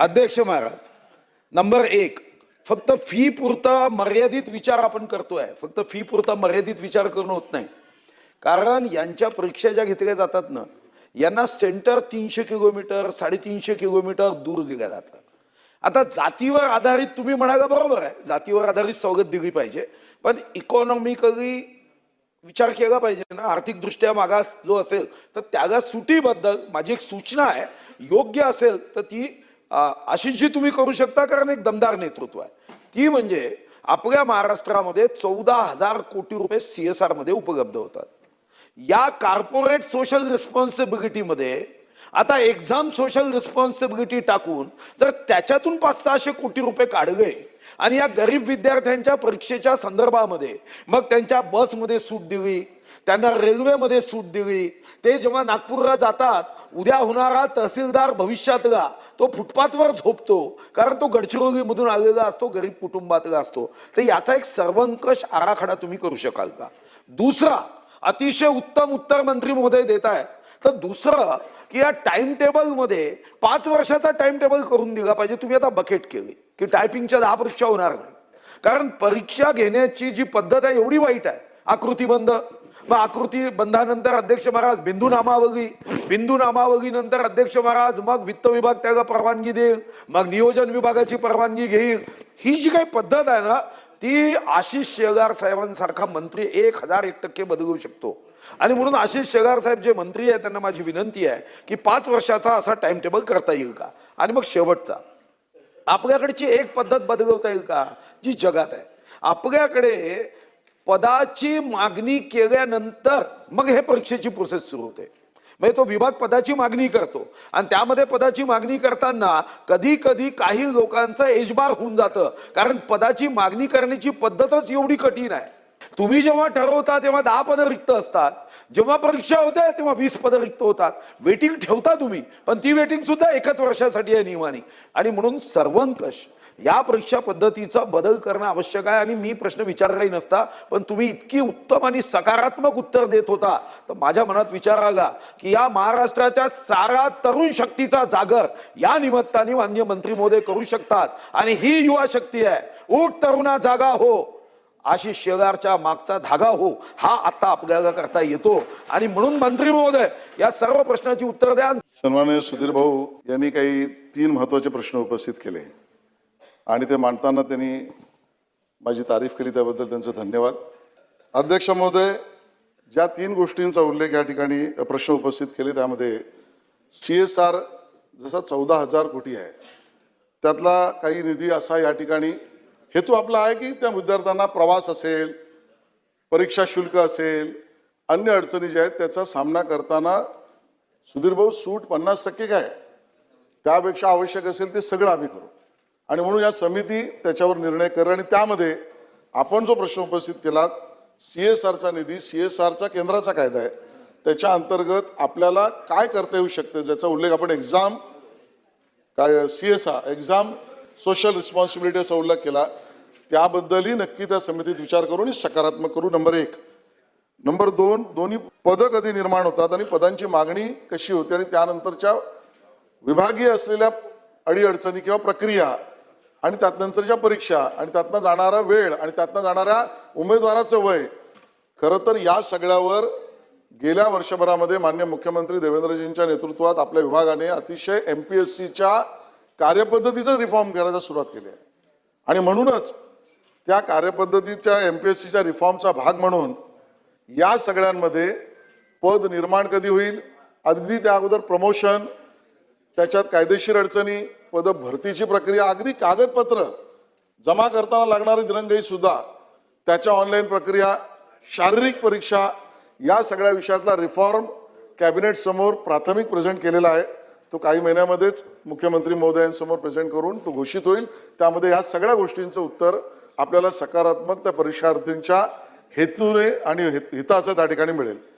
अध्यक्ष महाराज, नंबर एक, फक्त फी पुरता मर्यादित विचार आपण करतोय. फक्त फी पुरता मर्यादित विचार करणं होत नाही. कारण यांच्या परीक्षा ज्या घेतल्या जातात ना, यांना सेंटर 300 किलोमीटर 350 किलोमीटर दूर दिल्या जातं. आता जातीवर आधारित तुम्ही म्हणाला बरोबर आहे, जातीवर आधारित सवलत दिली पाहिजे, पण इकॉनॉमिकली विचार केला पाहिजे ना. आर्थिकदृष्ट्या मागास जो असेल तर त्याला सुटीबद्दल माझी एक सूचना आहे, योग्य असेल तर ती आशिषजी तुम्ही करू शकता, कारण एक दमदार नेतृत्व आहे. ती म्हणजे आपल्या महाराष्ट्रामध्ये 14,000 कोटी रुपये CSR मध्ये उपलब्ध होतात. या कॉर्पोरेट सोशल रिस्पॉन्सिबिलिटी मध्ये आता एक्झाम सोशल रिस्पॉन्सिबिलिटी टाकून जर त्याच्यातून 500-600 कोटी रुपये काढले आणि या गरीब विद्यार्थ्यांच्या परीक्षेच्या संदर्भामध्ये मग त्यांच्या बसमध्ये सूट दिली, त्यांना रेल्वेमध्ये सूट दिली, ते जेव्हा नागपूरला जातात, उद्या होणारा तहसीलदार भविष्यातला तो फुटपाथवर झोपतो, कारण तो गडचिरोलीमधून आलेला असतो, गरीब कुटुंबातला असतो. तर याचा एक सर्वंकष आराखडा तुम्ही करू शकाल का? दुसरा, अतिशय उत्तम उत्तर मंत्री महोदय देत आहे, तर दुसरं की या टाइम टेबल मध्ये 5 वर्षाचा टाइम टेबल करून दिला पाहिजे. तुम्ही आता बकेट केली की टायपिंगच्या 10 परीक्षा होणार नाही, कारण परीक्षा घेण्याची जी पद्धत आहे एवढी वाईट आहे. आकृतीबंध, मग आकृती बंधानंतर अध्यक्ष महाराज बिंदू नामावली नंतर अध्यक्ष महाराज मग वित्त विभाग त्याला परवानगी देईल, मग नियोजन विभागाची परवानगी घेईल. ही जी काही पद्धत आहे ना, ती आशिष शेलार साहेबांसारखा मंत्री 1001% बदलू शकतो. आणि म्हणून आशिष शेलार साहेब जे मंत्री आहेत त्यांना माझी विनंती आहे की 5 वर्षाचा असा टाइम टेबल करता येईल का? आणि मग शेवटचा, आपल्याकडची एक पद्धत बदलवता येईल का जी जगात आहे? आपल्याकडे पदाची मागणी केल्यानंतर मग हे परीक्षेची प्रोसेस सुरू होते. म्हणजे तो विभाग पदाची मागणी करतो आणि त्यामध्ये पदाची मागणी करताना कधी कधी काही लोकांचं एजबार होऊन जातं, कारण पदाची मागणी करण्याची पद्धतच एवढी कठीण आहे. तुम्ही जेव्हा ठरवता तेव्हा 10 पदं रिक्त असतात, जेव्हा परीक्षा होते तेव्हा 20 पदं रिक्त होतात. वेटिंग ठेवता तुम्ही, पण ती वेटिंग सुद्धा 1 वर्षासाठी आहे नियमाने. आणि म्हणून सर्वंकष या परीक्षा पद्धतीचा बदल करणं आवश्यक आहे. आणि मी प्रश्न विचारलाही नसता, पण तुम्ही इतकी उत्तम आणि सकारात्मक उत्तर देत होता, तर माझ्या मनात विचार आला की या महाराष्ट्राच्या सारा तरुण शक्तीचा जागर या निमित्ताने माननीय मंत्री महोदय करू शकतात. आणि ही युवा शक्ती आहे. उठ तरुणा जागा हो, आशिष शेलारच्या मागचा धागा हो, हा आता आपल्याला करता येतो. आणि म्हणून मंत्री महोदय या सर्व प्रश्नाची उत्तर द्या. सन्माननीय सुधीर भाऊ यांनी काही 3 महत्त्वाचे प्रश्न उपस्थित केले आणि ते मांडताना त्यांनी माझी तारीफ केली, त्याबद्दल त्यांचे धन्यवाद. अध्यक्ष महोदय, ज्या 3 गोष्टींचा उल्लेख या ठिकाणी प्रश्न उपस्थित केले त्यामध्ये CSR जसा 14,000 कोटी आहे, त्यातला काही निधी असा या ठिकाणी हेतू आपला आहे की त्या विद्यार्थ्यांना प्रवास असेल, परीक्षा शुल्क असेल, अन्य अडचणी ज्या आहेत त्याचा सामना करताना सुधीर भाऊ सूट 50% काय, त्यापेक्षा आवश्यक असेल ते सगळं आम्ही करू. आणि म्हणून या समिती त्याच्यावर निर्णय करेल. आणि त्यामध्ये आपण जो प्रश्न उपस्थित केला, CSRचा निधी, CSRचा केंद्राचा कायदा आहे, त्याच्या अंतर्गत आपल्याला काय करता येऊ शकतं, ज्याचा उल्लेख आपण एक्झाम काय CSR एक्झाम सोशल रिस्पॉन्सिबिलिटीचा उल्लेख केला, त्याबद्दलही नक्की त्या समितीत विचार करून सकारात्मक करू. नंबर 1. नंबर 2, दोन्ही पदं कधी निर्माण होतात आणि पदांची मागणी कशी होते आणि त्यानंतरच्या विभागीय असलेल्या अडीअडचणी किंवा प्रक्रिया आणि त्यानंतरच्या परीक्षा आणि त्यातनं जाणारा वेळ आणि त्यातनं जाणाऱ्या उमेदवाराचं वय, खरं तर या सगळ्यावर गेल्या वर्षभरामध्ये माननीय मुख्यमंत्री देवेंद्रजींच्या नेतृत्वात आपल्या विभागाने अतिशय MPSCच्या कार्यपद्धतीचा रिफॉर्म करायला सुरुवात केली आहे. आणि म्हणूनच त्या कार्यपद्धतीच्या MPSCच्या रिफॉर्मचा भाग म्हणून या सगळ्यांमध्ये पद निर्माण कधी होईल, अगदी त्या अगोदर प्रमोशन, त्याच्यात कायदेशीर अडचणी, पद भरतीची प्रक्रिया, अगदी कागदपत्र जमा करताना लागणारी दिरंगाई सुद्धा, त्याच्या ऑनलाईन प्रक्रिया, शारीरिक परीक्षा, या सगळ्या विषयातला रिफॉर्म कॅबिनेट समोर प्राथमिक प्रेझेंट केलेला आहे. तो काही महिन्यामध्येच मुख्यमंत्री महोदयांसमोर प्रेझेंट करून तो घोषित होईल. त्यामध्ये ह्या सगळ्या गोष्टींचं उत्तर आपल्याला सकारात्मक त्या परीक्षार्थींच्या हेतूने आणि हिताचं त्या ठिकाणी मिळेल.